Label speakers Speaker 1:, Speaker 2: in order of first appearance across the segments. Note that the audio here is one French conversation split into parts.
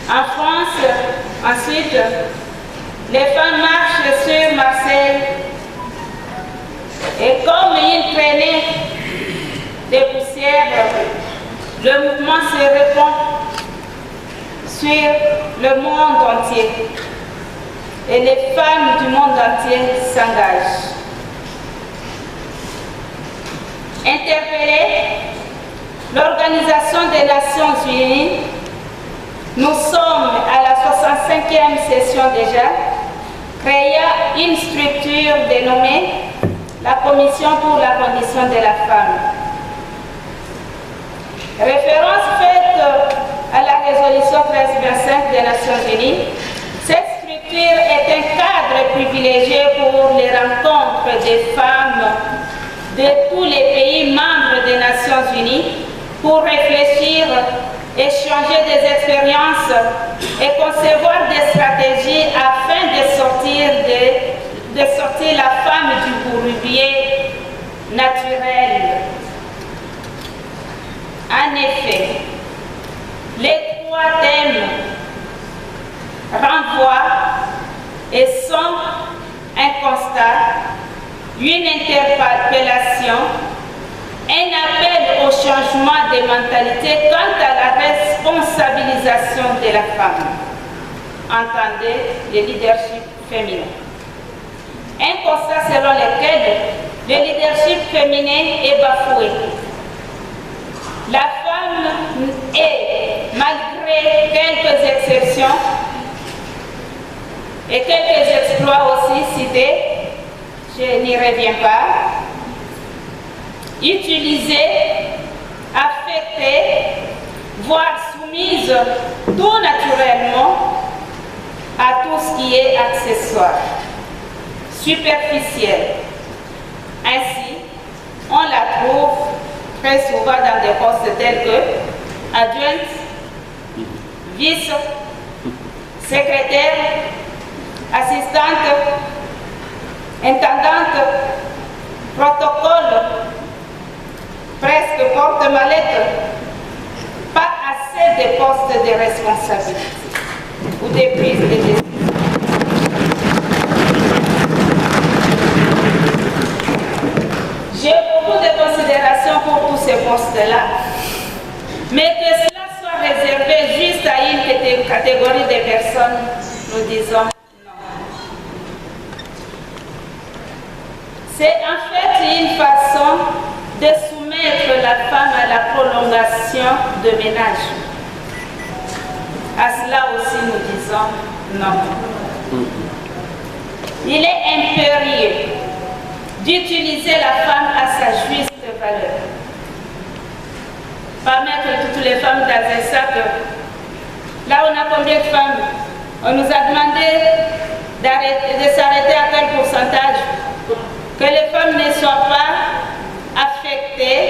Speaker 1: En France, ensuite, les femmes marchent sur Marseille et comme une traînée de poussière, le mouvement se répand sur le monde entier et les femmes du monde entier s'engagent. Interpellée, l'Organisation des Nations Unies, nous sommes à la 65e session déjà, créa une structure dénommée la Commission pour la condition de la femme. Référence faite à la résolution 1325 des Nations Unies, cette structure est un cadre privilégié pour les rencontres des femmes de tous les pays membres des Nations Unies pour réfléchir, échanger des expériences et concevoir des stratégies afin de sortir la femme du bourbier naturel. En effet, les trois thèmes renvoient et sont un constat, une interpellation, un appel au changement des mentalités quant à la responsabilisation de la femme. Entendez le leadership féminin. Un constat selon lequel le leadership féminin est bafoué. La femme est, malgré quelques exceptions et quelques exploits aussi cités, je n'y reviens pas, utilisée, affectée, voire soumise tout naturellement à tout ce qui est accessoire, superficiel. Ainsi, on la trouve très souvent dans des postes tels que adjointe, vice, secrétaire, assistante, intendante, protocole, presque porte-mallette, pas assez de postes de responsabilité ou de prise de décision. J'ai beaucoup de considération pour tous ces postes-là, mais que cela soit réservé juste à une catégorie de personnes, nous disons non. C'est en fait une façon de soumettre la femme à la prolongation de ménage. À cela aussi nous disons non. Il est impérieux d'utiliser la femme à sa juste valeur. Pas mettre toutes les femmes dans un sac. Là, on a combien de femmes? On nous a demandé de s'arrêter à quel pourcentage? Que les femmes ne soient pas affectées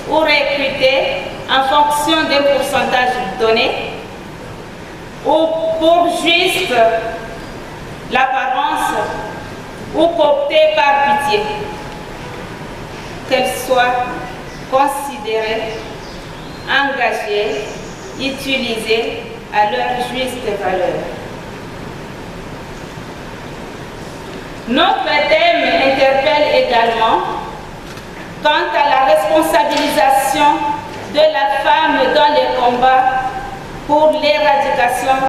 Speaker 1: ou recrutées en fonction d'un pourcentage donné ou pour juste l'apparence ou cooptées par pitié, qu'elles soient considérées, engagées, utilisées à leur juste valeur. Notre thème interpelle également quant à la responsabilisation de la femme dans les combats pour l'éradication